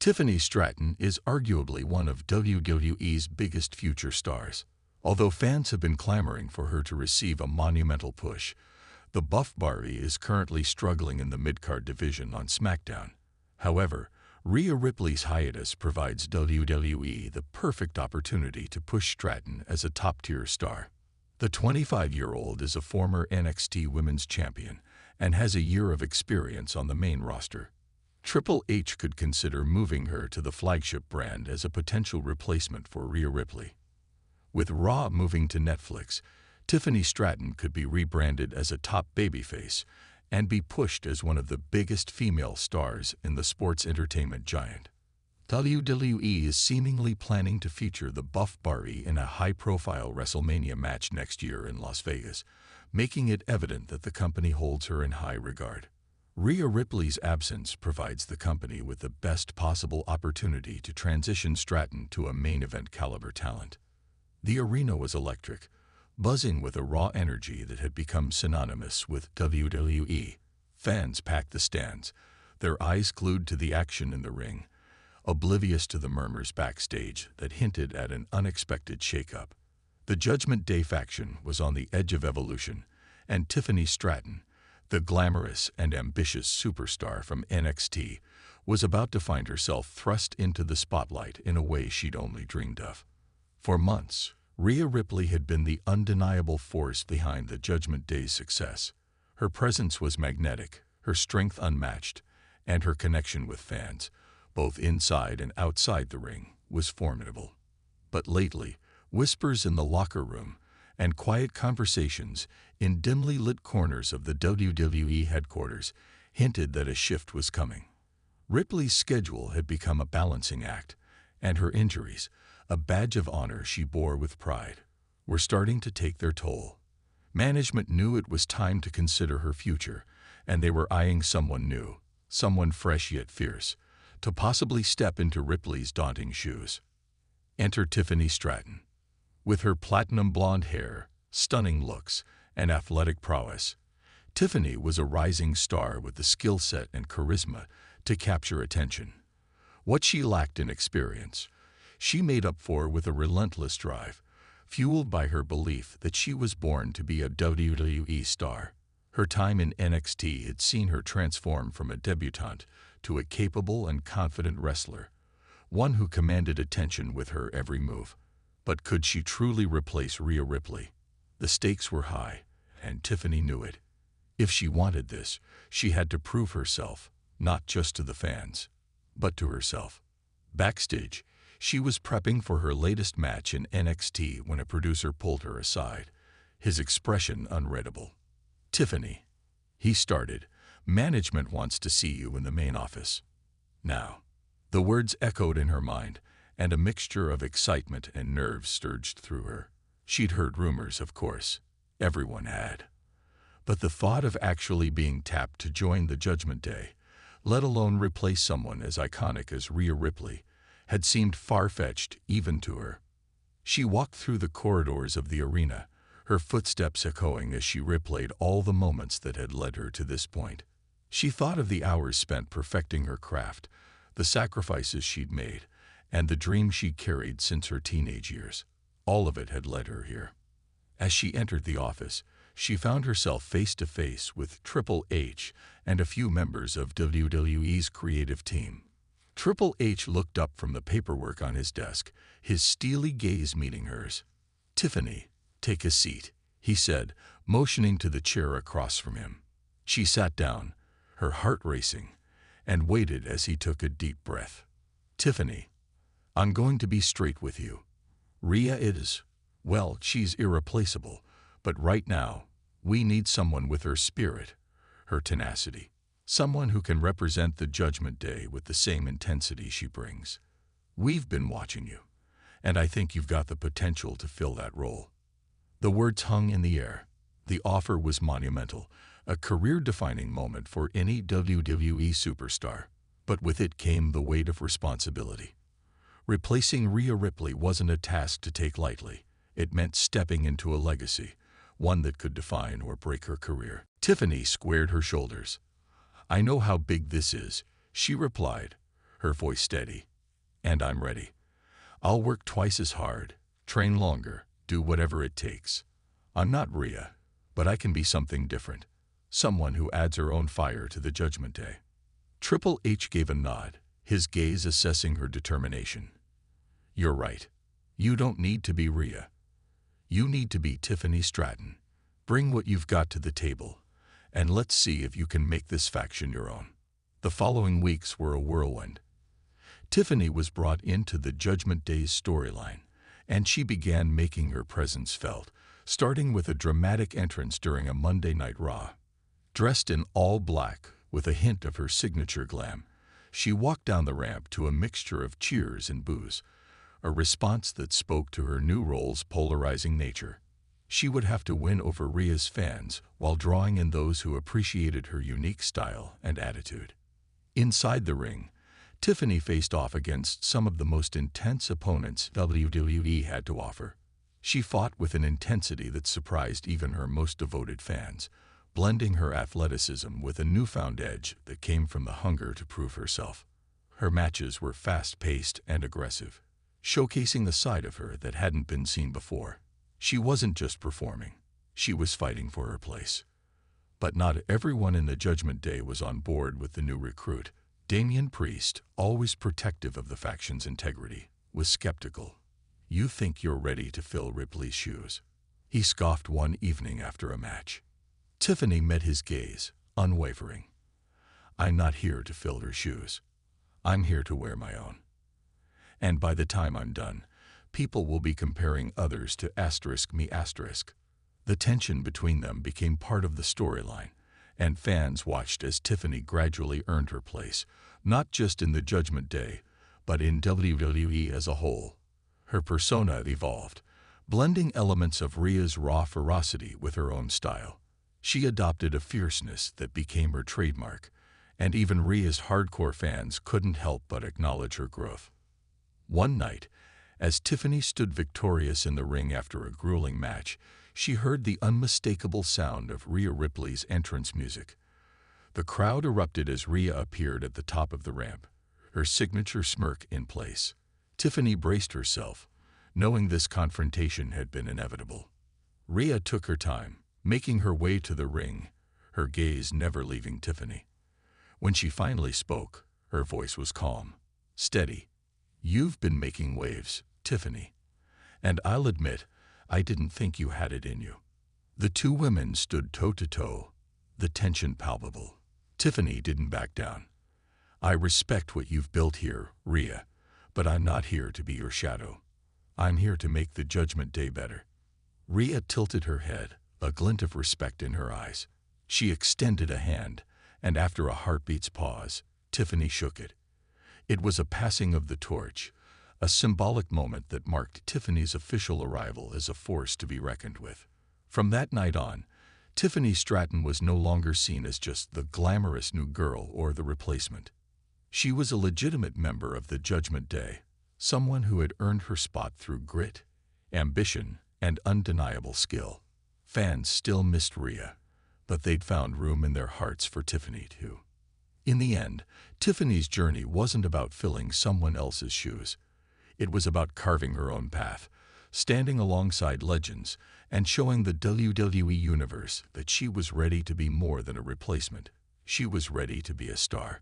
Tiffany Stratton is arguably one of WWE's biggest future stars. Although fans have been clamoring for her to receive a monumental push, the Buff Barbie is currently struggling in the mid-card division on SmackDown. However, Rhea Ripley's hiatus provides WWE the perfect opportunity to push Stratton as a top-tier star. The 25-year-old is a former NXT Women's Champion and has a year of experience on the main roster. Triple H could consider moving her to the flagship brand as a potential replacement for Rhea Ripley. With Raw moving to Netflix, Tiffany Stratton could be rebranded as a top babyface and be pushed as one of the biggest female stars in the sports entertainment giant. WWE is seemingly planning to feature the Buff Barbie in a high-profile WrestleMania match next year in Las Vegas, making it evident that the company holds her in high regard. Rhea Ripley's absence provides the company with the best possible opportunity to transition Stratton to a main event caliber talent. The arena was electric, buzzing with a raw energy that had become synonymous with WWE. Fans packed the stands, their eyes glued to the action in the ring, oblivious to the murmurs backstage that hinted at an unexpected shakeup. The Judgment Day faction was on the edge of evolution, and Tiffany Stratton, the glamorous and ambitious superstar from NXT, was about to find herself thrust into the spotlight in a way she'd only dreamed of. For months, Rhea Ripley had been the undeniable force behind the Judgment Day's success. Her presence was magnetic, her strength unmatched, and her connection with fans, both inside and outside the ring, was formidable. But lately, whispers in the locker room and quiet conversations in dimly lit corners of the WWE headquarters hinted that a shift was coming. Ripley's schedule had become a balancing act, and her injuries, a badge of honor she bore with pride, were starting to take their toll. Management knew it was time to consider her future, and they were eyeing someone new, someone fresh yet fierce, to possibly step into Ripley's daunting shoes. Enter Tiffany Stratton. With her platinum blonde hair, stunning looks, and athletic prowess, Tiffany was a rising star with the skill set and charisma to capture attention. What she lacked in experience, she made up for with a relentless drive, fueled by her belief that she was born to be a WWE star. Her time in NXT had seen her transform from a debutante to a capable and confident wrestler, one who commanded attention with her every move. But could she truly replace Rhea Ripley? The stakes were high, and Tiffany knew it. If she wanted this, she had to prove herself, not just to the fans, but to herself. Backstage, she was prepping for her latest match in NXT when a producer pulled her aside, his expression unreadable. "Tiffany," he started, "management wants to see you in the main office now." The words echoed in her mind, and a mixture of excitement and nerves surged through her. She'd heard rumors, of course. Everyone had. But the thought of actually being tapped to join the Judgment Day, let alone replace someone as iconic as Rhea Ripley, had seemed far-fetched even to her. She walked through the corridors of the arena, her footsteps echoing as she replayed all the moments that had led her to this point. She thought of the hours spent perfecting her craft, the sacrifices she'd made, and the dream she'd carried since her teenage years. All of it had led her here. As she entered the office, she found herself face to face with Triple H and a few members of WWE's creative team. Triple H looked up from the paperwork on his desk, his steely gaze meeting hers. "Tiffany, take a seat," he said, motioning to the chair across from him. She sat down, her heart racing, and waited as he took a deep breath. "Tiffany, I'm going to be straight with you. Rhea is, well, she's irreplaceable, but right now, we need someone with her spirit, her tenacity, someone who can represent the Judgment Day with the same intensity she brings. We've been watching you, and I think you've got the potential to fill that role." The words hung in the air. The offer was monumental, a career-defining moment for any WWE superstar. But with it came the weight of responsibility. Replacing Rhea Ripley wasn't a task to take lightly. It meant stepping into a legacy, one that could define or break her career. Tiffany squared her shoulders. "I know how big this is," she replied, her voice steady. "And I'm ready. I'll work twice as hard, train longer, do whatever it takes. I'm not Rhea, but I can be something different. Someone who adds her own fire to the Judgment Day." Triple H gave a nod, his gaze assessing her determination. "You're right. You don't need to be Rhea. You need to be Tiffany Stratton. Bring what you've got to the table, and let's see if you can make this faction your own." The following weeks were a whirlwind. Tiffany was brought into the Judgment Day's storyline, and she began making her presence felt, starting with a dramatic entrance during a Monday Night Raw. Dressed in all black, with a hint of her signature glam, she walked down the ramp to a mixture of cheers and boos, a response that spoke to her new role's polarizing nature. She would have to win over Rhea's fans while drawing in those who appreciated her unique style and attitude. Inside the ring, Tiffany faced off against some of the most intense opponents WWE had to offer. She fought with an intensity that surprised even her most devoted fans, blending her athleticism with a newfound edge that came from the hunger to prove herself. Her matches were fast-paced and aggressive, showcasing the side of her that hadn't been seen before. She wasn't just performing, she was fighting for her place. But not everyone in the Judgment Day was on board with the new recruit. Damian Priest, always protective of the faction's integrity, was skeptical. "You think you're ready to fill Ripley's shoes?" he scoffed one evening after a match. Tiffany met his gaze, unwavering. "I'm not here to fill her shoes. I'm here to wear my own. And by the time I'm done, people will be comparing others to *me*. The tension between them became part of the storyline, and fans watched as Tiffany gradually earned her place, not just in the Judgment Day, but in WWE as a whole. Her persona evolved, blending elements of Rhea's raw ferocity with her own style. She adopted a fierceness that became her trademark, and even Rhea's hardcore fans couldn't help but acknowledge her growth. One night, as Tiffany stood victorious in the ring after a grueling match, she heard the unmistakable sound of Rhea Ripley's entrance music. The crowd erupted as Rhea appeared at the top of the ramp, her signature smirk in place. Tiffany braced herself, knowing this confrontation had been inevitable. Rhea took her time, making her way to the ring, her gaze never leaving Tiffany. When she finally spoke, her voice was calm, steady. "You've been making waves, Tiffany. And I'll admit, I didn't think you had it in you." The two women stood toe-to-toe, the tension palpable. Tiffany didn't back down. "I respect what you've built here, Rhea, but I'm not here to be your shadow. I'm here to make the Judgment Day better." Rhea tilted her head, a glint of respect in her eyes. She extended a hand, and after a heartbeat's pause, Tiffany shook it. It was a passing of the torch, a symbolic moment that marked Tiffany's official arrival as a force to be reckoned with. From that night on, Tiffany Stratton was no longer seen as just the glamorous new girl or the replacement. She was a legitimate member of the Judgment Day, someone who had earned her spot through grit, ambition, and undeniable skill. Fans still missed Rhea, but they'd found room in their hearts for Tiffany too. In the end, Tiffany's journey wasn't about filling someone else's shoes. It was about carving her own path, standing alongside legends, and showing the WWE Universe that she was ready to be more than a replacement. She was ready to be a star.